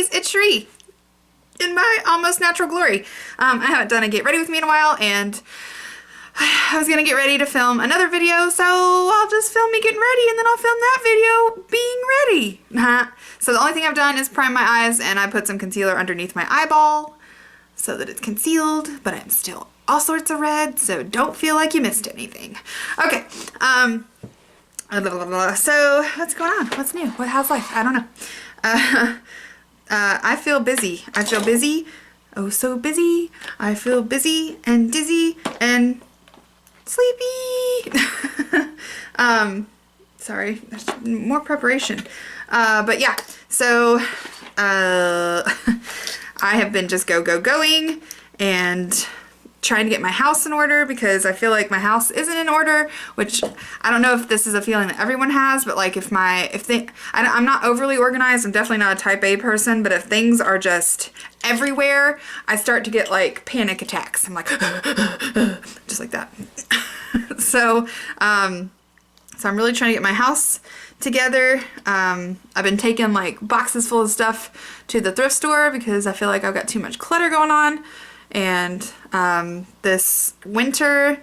guys, it's Sheree in my almost natural glory. I haven't done a get ready with me in a while, and I was gonna get ready to film another video, so I'll just film me getting ready and then I'll film that video being ready. So the only thing I've done is prime my eyes, and I put some concealer underneath my eyeball so that it's concealed, but I'm still all sorts of red, so don't feel like you missed anything. Okay, so what's going on? What's new? How's life? I don't know. I feel busy. I feel busy. Oh, so busy. I feel busy and dizzy and sleepy. Sorry, there's more preparation. But yeah, so I have been just going and trying to get my house in order, because I feel like my house isn't in order, which I don't know if this is a feeling that everyone has, but like I'm not overly organized. I'm definitely not a type A person, but if things are just everywhere, I start to get like panic attacks. I'm like, just like that. So I'm really trying to get my house together. I've been taking like boxes full of stuff to the thrift store because I feel like I've got too much clutter going on. And this winter,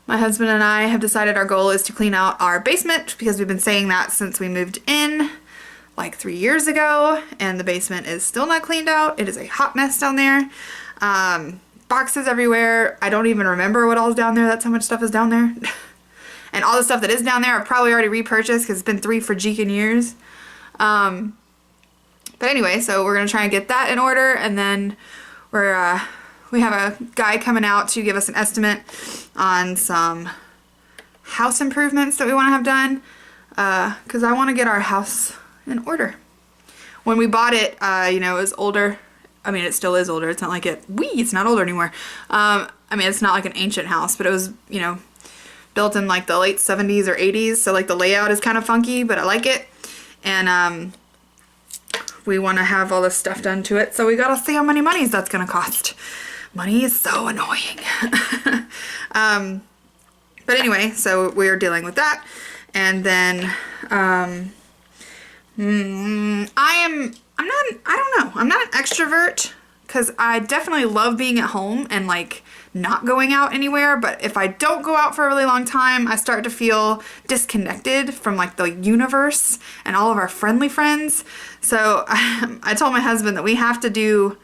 my husband and I have decided our goal is to clean out our basement, because we've been saying that since we moved in like 3 years ago, and the basement is still not cleaned out. It is a hot mess down there. Boxes everywhere. I don't even remember what all's down there. That's how much stuff is down there. And all the stuff that is down there I've probably already repurchased, because it's been 3 freaking years. But anyway, so we're gonna try and get that in order, and then we have a guy coming out to give us an estimate on some house improvements that we want to have done, because I want to get our house in order. When we bought it, you know, it was older. I mean, it still is older. It's not like it's not older anymore. I mean, it's not like an ancient house, but it was, you know, built in like the late 70s or 80s, so like the layout is kind of funky, but I like it. And we want to have all this stuff done to it, so we gotta see how many monies that's gonna cost. Money is so annoying. But anyway, so we're dealing with that. And then I'm not an extrovert, because I definitely love being at home and like not going out anywhere, but if I don't go out for a really long time, I start to feel disconnected from like the universe and all of our friendly friends. So I told my husband that we have to do,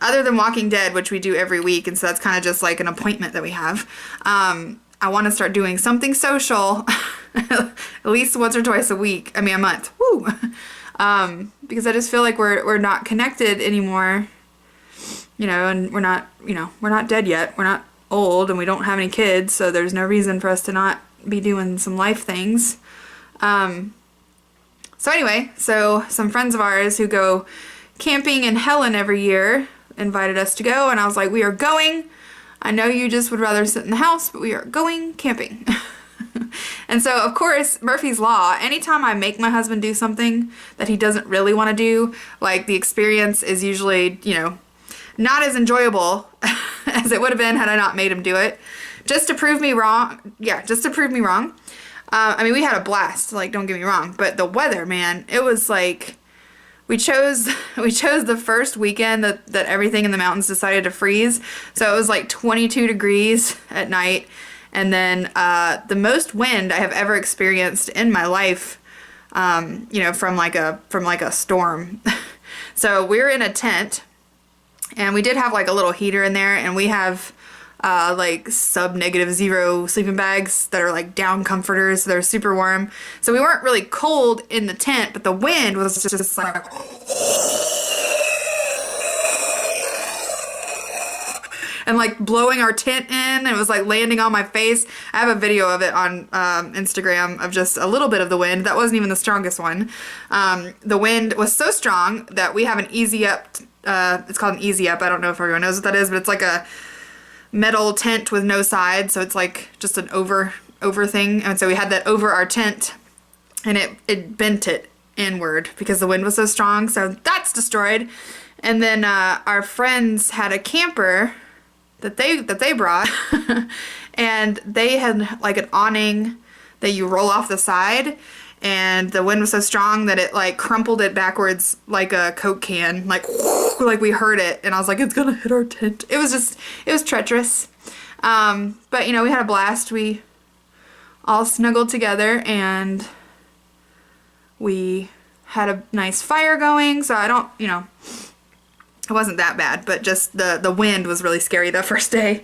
other than Walking Dead, which we do every week, and so that's kind of just like an appointment that we have, I want to start doing something social at least once or twice a week. I mean, a month. Woo! Because I just feel like we're not connected anymore, you know, and we're not dead yet. We're not old, and we don't have any kids, so there's no reason for us to not be doing some life things. So anyway, so some friends of ours who go camping in Helen every year invited us to go, and I was like, we are going. I know you just would rather sit in the house, but we are going camping. And so, of course, Murphy's Law, anytime I make my husband do something that he doesn't really want to do, like the experience is usually, you know, not as enjoyable as it would have been had I not made him do it. Just to prove me wrong. Yeah, just to prove me wrong. I mean, we had a blast, like, don't get me wrong, but the weather, man, it was like, we chose the first weekend that everything in the mountains decided to freeze. So it was like 22 degrees at night. And then the most wind I have ever experienced in my life, you know, from like a storm. So we're in a tent, and we did have like a little heater in there, and we have like sub-0 sleeping bags that are like down comforters. So they're super warm. So we weren't really cold in the tent, but the wind was just like, and like blowing our tent in, and it was like landing on my face. I have a video of it on Instagram of just a little bit of the wind. That wasn't even the strongest one. The wind was so strong that we have an easy up, it's called an easy up. I don't know if everyone knows what that is, but it's like a metal tent with no sides, so it's like just an over thing. And so we had that over our tent, and it bent it inward because the wind was so strong. So that's destroyed. And then our friends had a camper that they brought, and they had like an awning that you roll off the side, and the wind was so strong that it like crumpled it backwards like a Coke can, like we heard it, and I was like, it's gonna hit our tent. It was treacherous. But you know, we had a blast. We all snuggled together and we had a nice fire going, so I don't, you know, it wasn't that bad, but just the wind was really scary the first day.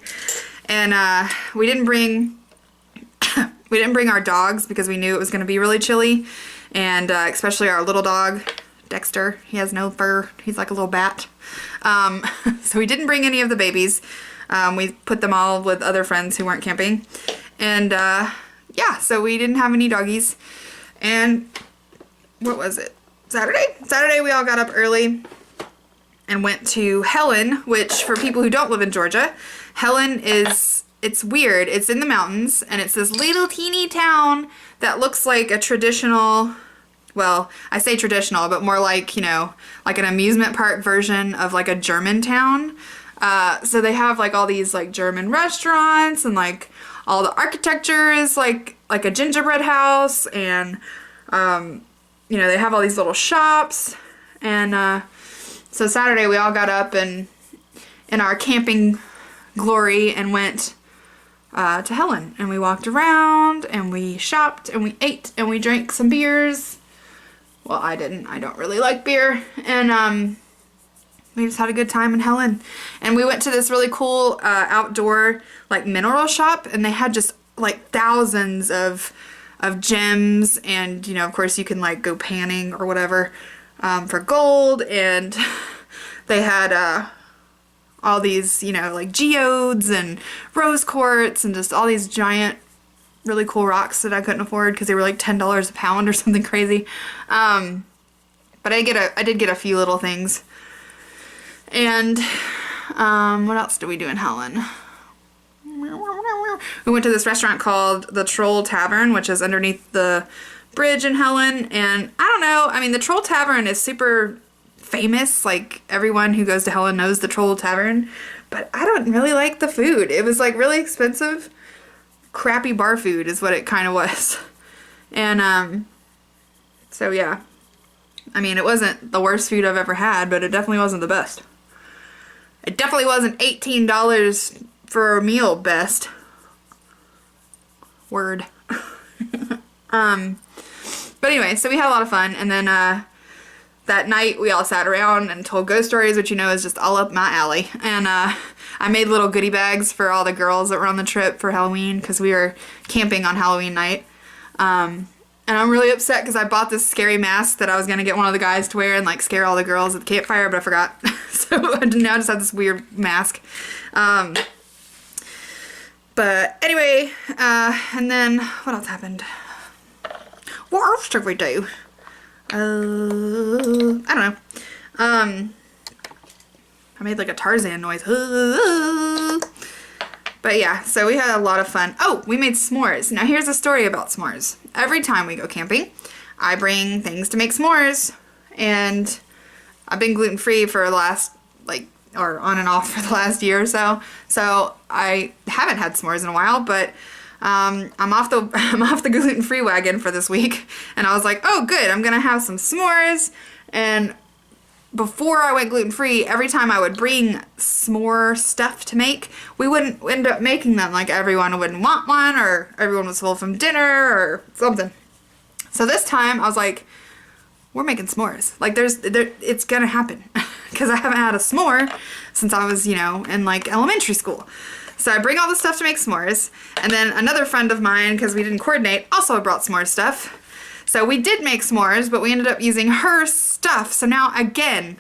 And we didn't bring our dogs because we knew it was going to be really chilly, and especially our little dog, Dexter. He has no fur. He's like a little bat. So we didn't bring any of the babies. We put them all with other friends who weren't camping. And yeah, so we didn't have any doggies. And what was it? Saturday we all got up early and went to Helen, which for people who don't live in Georgia, Helen is, it's weird. It's in the mountains, and it's this little teeny town that looks like a traditional, well, I say traditional, but more like, you know, like an amusement park version of like a German town. So they have like all these like German restaurants, and like all the architecture is like a gingerbread house, and you know, they have all these little shops. And so Saturday we all got up and in our camping glory and went to Helen, and we walked around and we shopped and we ate and we drank some beers. Well, I didn't. I don't really like beer. And we just had a good time in Helen. And we went to this really cool outdoor like mineral shop, and they had just like thousands of gems, and you know, of course you can like go panning or whatever for gold, and they had all these, you know, like geodes and rose quartz and just all these giant really cool rocks that I couldn't afford because they were like $10 a pound or something crazy. But I did get a few little things. And what else did we do in Helen? We went to this restaurant called the Troll Tavern, which is underneath the bridge in Helen. And I don't know, I mean, the Troll Tavern is super famous. Like, everyone who goes to Helen knows the Troll Tavern. But I don't really like the food. It was like really expensive, crappy bar food is what it kind of was. And so yeah, I mean, it wasn't the worst food I've ever had, but it definitely wasn't the best. It definitely wasn't $18 for a meal best. Word. But anyway, so we had a lot of fun, and then that night we all sat around and told ghost stories, which you know is just all up my alley. And I made little goodie bags for all the girls that were on the trip for Halloween, because we were camping on Halloween night. And I'm really upset because I bought this scary mask that I was going to get one of the guys to wear and like scare all the girls at the campfire, but I forgot. So now I just have this weird mask. But anyway, and then what else happened? What else did we do? I don't know. I made like a Tarzan noise. But yeah, so we had a lot of fun. Oh, we made s'mores. Now here's a story about s'mores. Every time we go camping, I bring things to make s'mores, and I've been gluten-free for the last, like, or on and off for the last year or so. So I haven't had s'mores in a while, but I'm off the gluten-free wagon for this week, and I was like, oh good, I'm gonna have some s'mores. And before I went gluten-free, every time I would bring s'more stuff to make, we wouldn't end up making them. Like, everyone wouldn't want one, or everyone was full from dinner or something. So this time I was like, we're making s'mores. Like, it's gonna happen. Because I haven't had a s'more since I was, you know, in like elementary school. So I bring all the stuff to make s'mores, and then another friend of mine, because we didn't coordinate, also brought s'more stuff. So we did make s'mores, but we ended up using her stuff. So now again,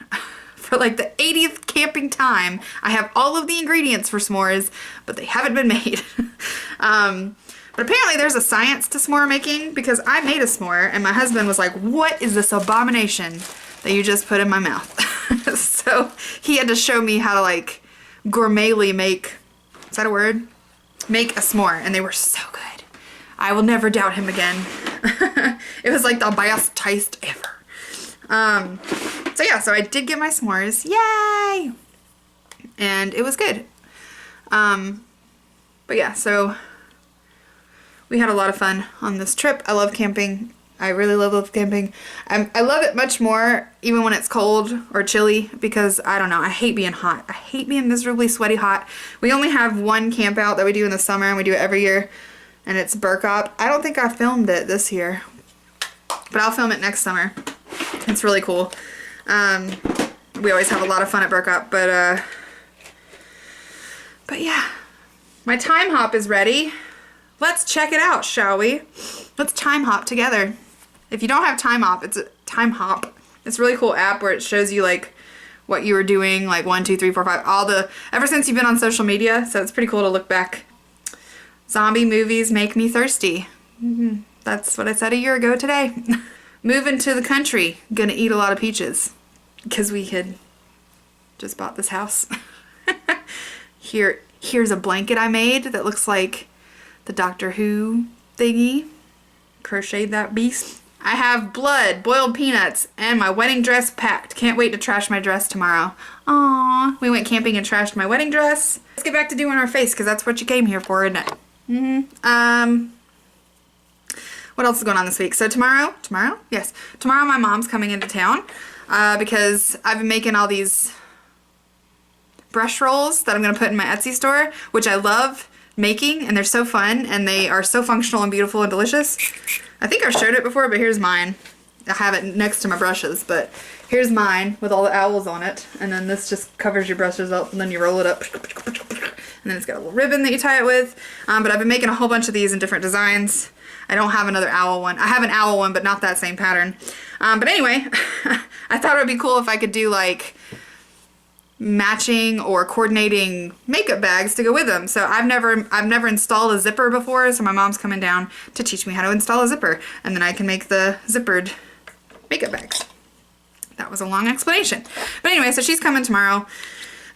for like the 80th camping time, I have all of the ingredients for s'mores, but they haven't been made. But apparently there's a science to s'more making, because I made a s'more and my husband was like, what is this abomination that you just put in my mouth? So he had to show me how to like gourmetly make, is that a word? Make a s'more, and they were so good. I will never doubt him again. It was like the best taste ever. So yeah, so I did get my s'mores. Yay! And it was good. But yeah, so we had a lot of fun on this trip. I love camping. I really love camping. I love it much more even when it's cold or chilly because, I don't know, I hate being hot. I hate being miserably sweaty hot. We only have one camp out that we do in the summer, and we do it every year, and it's Burkop. I don't think I filmed it this year, but I'll film it next summer. It's really cool. We always have a lot of fun at Burkop, but yeah. My time hop is ready. Let's check it out, shall we? Let's time hop together. If you don't have time hop, it's a time hop. It's a really cool app where it shows you like what you were doing, like 1, 2, 3, 4, 5, ever since you've been on social media. So it's pretty cool to look back. Zombie movies make me thirsty. That's what I said a year ago today. Moving to the country, gonna eat a lot of peaches because we had just bought this house. Here's a blanket I made that looks like the Doctor Who thingy. Crocheted that beast. I have blood, boiled peanuts, and my wedding dress packed. Can't wait to trash my dress tomorrow. Aww. We went camping and trashed my wedding dress. Let's get back to doing our face because that's what you came here for, isn't it? What else is going on this week? So tomorrow? Yes. Tomorrow my mom's coming into town because I've been making all these brush rolls that I'm going to put in my Etsy store, which I love making, and they're so fun, and they are so functional and beautiful and delicious. I think I've showed it before, but here's mine. I have it next to my brushes, but here's mine with all the owls on it, and then this just covers your brushes up, and then you roll it up, and then it's got a little ribbon that you tie it with. But I've been making a whole bunch of these in different designs. I don't have another owl one. I have an owl one, but not that same pattern. But anyway, I thought it would be cool if I could do like matching or coordinating makeup bags to go with them. So I've never installed a zipper before, so my mom's coming down to teach me how to install a zipper, and then I can make the zippered makeup bags. That was a long explanation. But anyway, so she's coming tomorrow,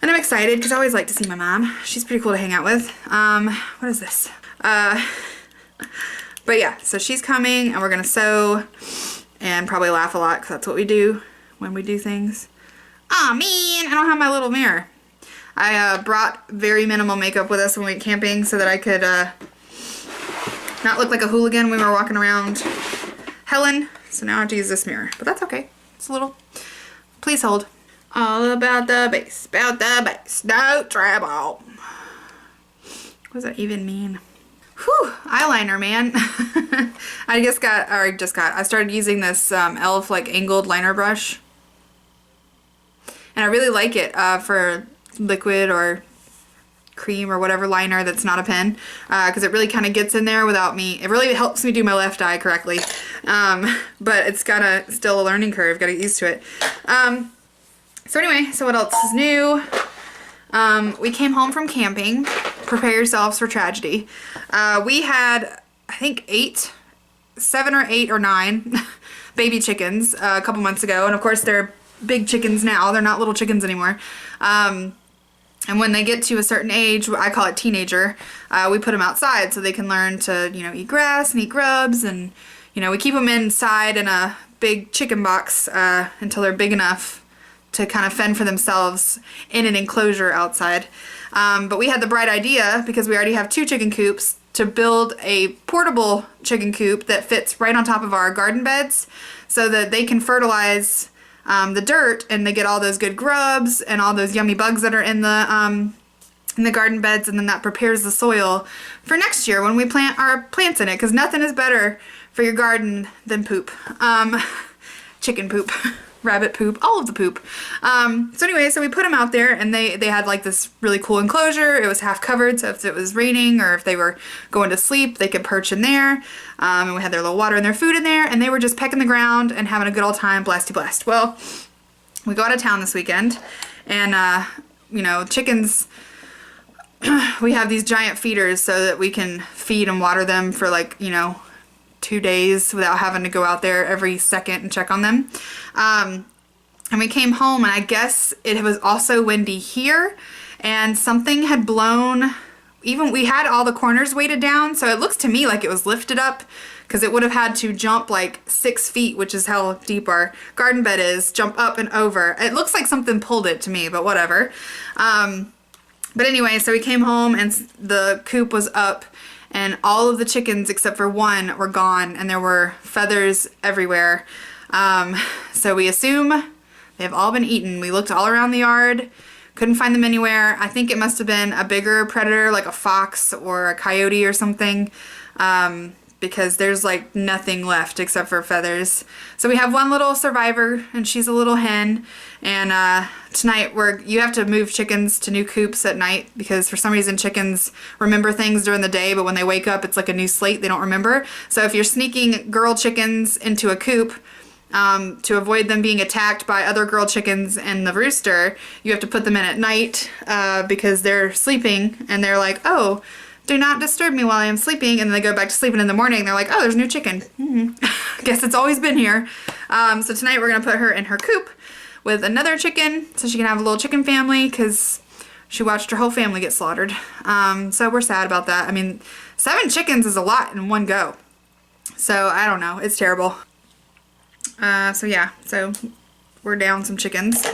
and I'm excited because I always like to see my mom. She's pretty cool to hang out with. What is this? But yeah, so she's coming, and we're gonna sew and probably laugh a lot because that's what we do when we do things. Aw, man, I don't have my little mirror. I brought very minimal makeup with us when we went camping so that I could not look like a hooligan when we were walking around Helen. So now I have to use this mirror, but that's okay. It's a little, please hold. All about the bass, no trouble. What does that even mean? Whew, eyeliner, man. I started using this e.l.f. like angled liner brush. And I really like it for liquid or cream or whatever liner that's not a pen, because it really kind of gets in there without me. It really helps me do my left eye correctly, but it's still a learning curve. Got to get used to it. So anyway, so what else is new? We came home from camping. Prepare yourselves for tragedy. We had, I think 7 or 8 or 9 baby chickens a couple months ago, and of course they're big chickens now. They're not little chickens anymore. And when they get to a certain age, I call it teenager, we put them outside so they can learn to, eat grass and eat grubs, and, we keep them inside in a big chicken box until they're big enough to kind of fend for themselves in an enclosure outside. But we had the bright idea, because we already have 2 chicken coops, to build a portable chicken coop that fits right on top of our garden beds so that they can fertilize the dirt, and they get all those good grubs and all those yummy bugs that are in the garden beds, and then that prepares the soil for next year when we plant our plants in it, because nothing is better for your garden than poop. Chicken poop, rabbit poop, all of the poop. So anyway, so we put them out there, and they had like this really cool enclosure. It was half covered, so if it was raining or if they were going to sleep, they could perch in there. And we had their little water and their food in there, and they were just pecking the ground and having a good old time, blasty blast. Well, we go out of town this weekend, and chickens, we have these giant feeders so that we can feed and water them for 2 days without having to go out there every second and check on them. And we came home, and I guess it was also windy here, and something had blown. We had all the corners weighted down, so it looks to me like it was lifted up, because it would have had to jump like 6 feet, which is how deep our garden bed is, jump up and over. It looks like something pulled it to me, but whatever. But anyway, so we came home, and the coop was up, and all of the chickens except for one were gone, and there were feathers everywhere. So we assume they've all been eaten. We looked all around the yard, couldn't find them anywhere. I think it must have been a bigger predator like a fox or a coyote or something, because there's like nothing left except for feathers. So we have one little survivor, and she's a little hen. And tonight you have to move chickens to new coops at night, because for some reason chickens remember things during the day, but when they wake up it's like a new slate, they don't remember. So if you're sneaking girl chickens into a coop, to avoid them being attacked by other girl chickens and the rooster, you have to put them in at night, because they're sleeping and they're like, oh, do not disturb me while I am sleeping, and then they go back to sleep, and in the morning they're like, oh, there's a new chicken. Guess it's always been here. So tonight we're gonna put her in her coop with another chicken so she can have a little chicken family, because she watched her whole family get slaughtered. So we're sad about that. I mean, 7 chickens is a lot in one go. So I don't know, it's terrible. So yeah, so we're down some chickens,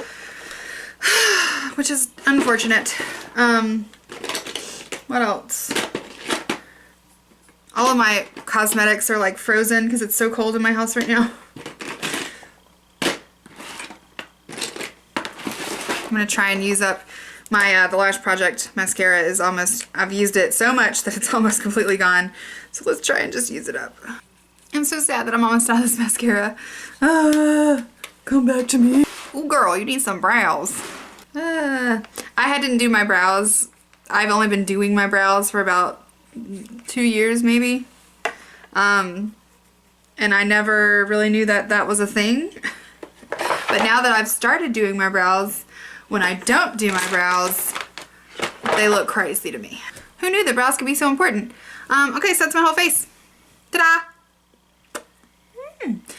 which is unfortunate. What else? All of my cosmetics are like frozen because it's so cold in my house right now. I'm gonna try and use up my the Lash Project mascara is almost, I've used it so much that it's almost completely gone. So let's try and just use it up. I'm so sad that I'm almost out of this mascara. Come back to me. Oh girl, you need some brows. I didn't do my brows. I've only been doing my brows for about 2 years maybe. And I never really knew that that was a thing. But now that I've started doing my brows, when I don't do my brows, they look crazy to me. Who knew that brows could be so important? Okay, so that's my whole face. Ta-da!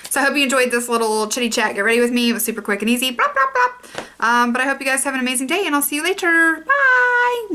So I hope you enjoyed this little chitty chat. Get ready with me. It was super quick and easy. Blop, blop, blop. But I hope you guys have an amazing day, and I'll see you later. Bye!